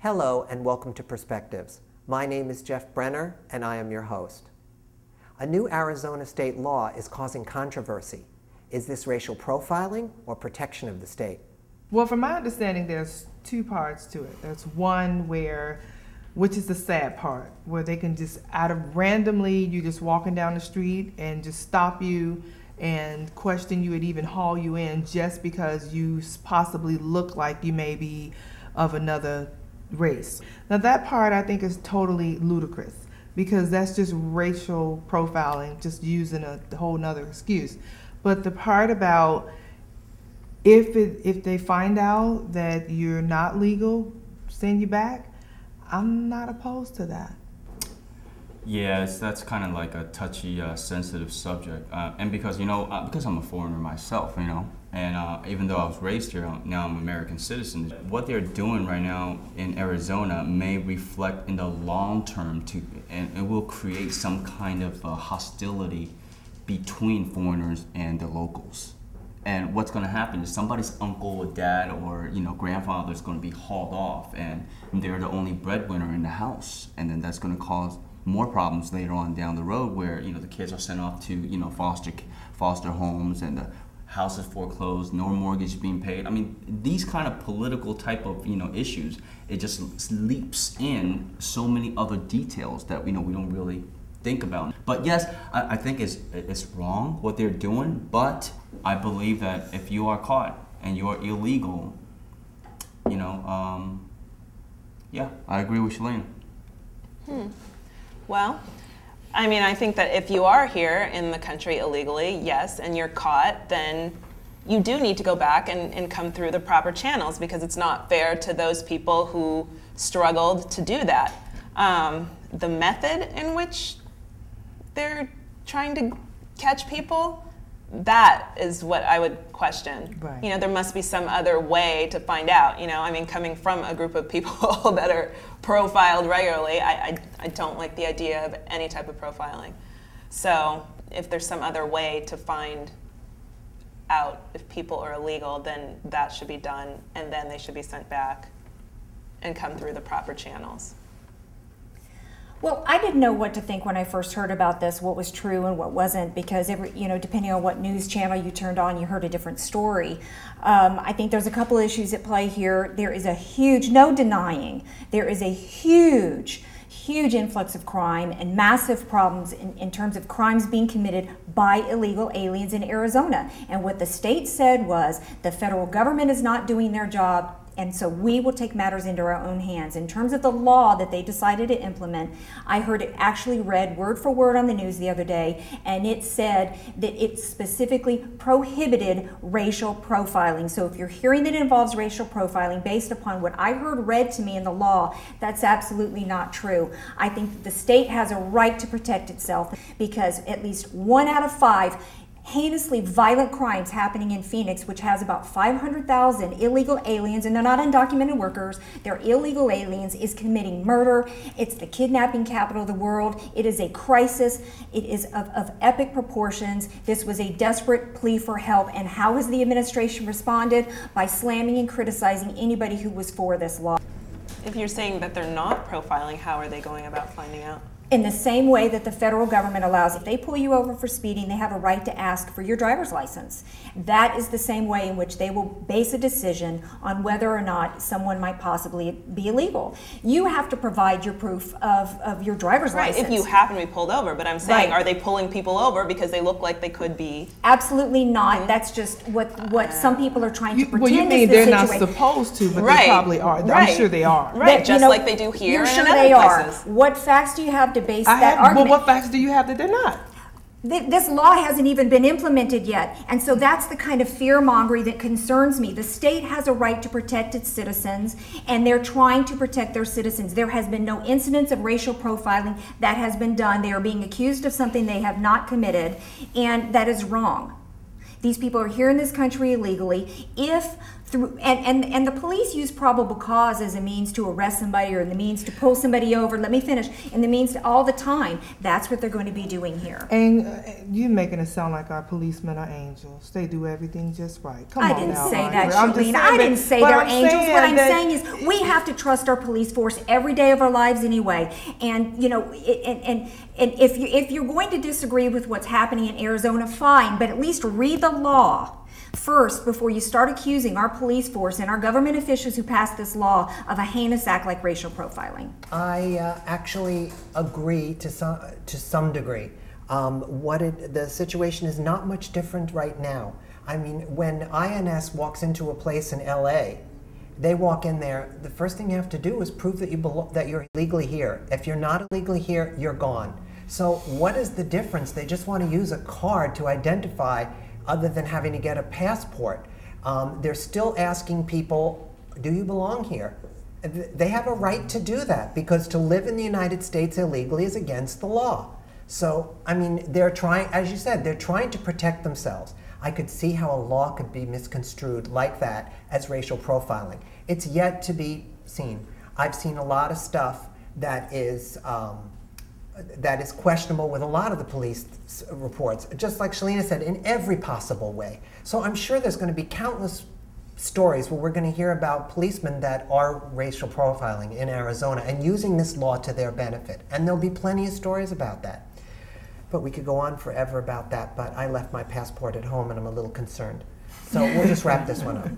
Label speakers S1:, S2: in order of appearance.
S1: Hello and welcome to Perspectives. My name is Jeff Brenner and I am your host. A new Arizona state law is causing controversy. Is this racial profiling or protection of the state?
S2: Well, from my understanding, there's two parts to it. There's one which is the sad part, where they can just randomly, you just walking down the street and just stop you and question you and even haul you in just because you possibly look like you may be of another race. Now that part I think is totally ludicrous because that's just racial profiling, just using a whole nother excuse. But the part about if they find out that you're not legal, send you back, I'm not opposed to that.
S3: Yes, that's kind of like a touchy, sensitive subject, and because because I'm a foreigner myself, and even though I was raised here, now I'm an American citizen. What they're doing right now in Arizona may reflect in the long term and it will create some kind of hostility between foreigners and the locals. And what's going to happen is somebody's uncle or dad or grandfather is going to be hauled off, and they're the only breadwinner in the house, and then that's going to cause more problems later on down the road, where the kids are sent off to foster homes, and the house is foreclosed, no mortgage being paid. I mean, these kind of political type of issues, it just leaps in so many other details that we don't really think about. But yes, I think it's wrong what they're doing, but I believe that if you are caught and you're illegal, yeah, I agree with Shalane.
S4: Well, I mean, I think that if you are here in the country illegally, yes, and you're caught, then you do need to go back and come through the proper channels, because it's not fair to those people who struggled to do that. The method in which they're trying to catch people, that is what I would question.
S2: Right.
S4: There must be some other way to find out. I mean, coming from a group of people that are profiled regularly, I don't like the idea of any type of profiling. So if there's some other way to find out if people are illegal, then that should be done, and then they should be sent back and come through the proper channels.
S5: Well, I didn't know what to think when I first heard about this, what was true and what wasn't, because depending on what news channel you turned on, you heard a different story. I think there's a couple issues at play here. There is no denying, there is a huge influx of crime and massive problems in terms of crimes being committed by illegal aliens in Arizona. And what the state said was the federal government is not doing their job, and so we will take matters into our own hands. In terms of the law that they decided to implement, I heard it actually read word for word on the news the other day, and it said that it specifically prohibited racial profiling. So if you're hearing that it involves racial profiling based upon what I heard read to me in the law, that's absolutely not true. I think the state has a right to protect itself, because at least 1 out of 5 heinously violent crimes happening in Phoenix, which has about 500,000 illegal aliens, and they're not undocumented workers, they're illegal aliens, is committing murder. It's the kidnapping capital of the world. It is a crisis. It is of epic proportions. This was a desperate plea for help, and how has the administration responded? By slamming and criticizing anybody who was for this law.
S4: If you're saying that they're not profiling, how are they going about finding out?
S5: In the same way that the federal government allows, if they pull you over for speeding, they have a right to ask for your driver's license. That is the same way in which they will base a decision on whether or not someone might possibly be illegal. You have to provide your proof of your driver's license.
S4: If you happen to be pulled over, but I'm saying,
S5: Right.
S4: Are they pulling people over because they look like they could be?
S5: Absolutely not. That's just what some people are trying to pretend
S2: Well, you
S5: is
S2: mean
S5: the
S2: they're not
S5: situation.
S2: supposed to, but
S4: Right.
S2: they probably are.
S4: Right.
S2: I'm sure they are.
S4: Right,
S5: But,
S4: just like they do here
S5: You're
S4: and
S5: sure
S4: in other
S5: they
S4: places.
S5: are. What facts do you have to base
S2: I
S5: that
S2: have,
S5: argument?
S2: well, what facts do you have that they're not?
S5: This law hasn't even been implemented yet, and so that's the kind of fear-mongering that concerns me. The state has a right to protect its citizens, and they're trying to protect their citizens. There has been no incidence of racial profiling that has been done. They are being accused of something they have not committed, and that is wrong. These people are here in this country illegally. If through and the police use probable cause as a means to arrest somebody or the means to pull somebody over. Let me finish. And the means to, all the time. That's what they're going to be doing here.
S2: And you're making it sound like our policemen are angels. They do everything just right. Come on now.
S5: I didn't say
S2: Margaret.
S5: that, Charlene. I didn't say they're angels. What I'm saying is we have to trust our police force every day of our lives anyway. And you know, and if you're going to disagree with what's happening in Arizona, fine. But at least read the law first before you start accusing our police force and our government officials who passed this law of a heinous act like racial profiling.
S1: I actually agree to some degree. The situation is not much different right now. I mean, when INS walks into a place in LA, they walk in there, the first thing you have to do is prove that that you're illegally here. If you're not illegally here, you're gone. So what is the difference? They just want to use a card to identify other than having to get a passport. They're still asking people, do you belong here? They have a right to do that because to live in the United States illegally is against the law. So, I mean, they're trying, as you said, they're trying to protect themselves. I could see how a law could be misconstrued like that as racial profiling. It's yet to be seen. I've seen a lot of stuff that is questionable with a lot of the police reports, just like Shalina said, in every possible way. So I'm sure there's going to be countless stories where we're going to hear about policemen that are racial profiling in Arizona and using this law to their benefit. And there'll be plenty of stories about that. But we could go on forever about that, but I left my passport at home and I'm a little concerned. So we'll just wrap this one up.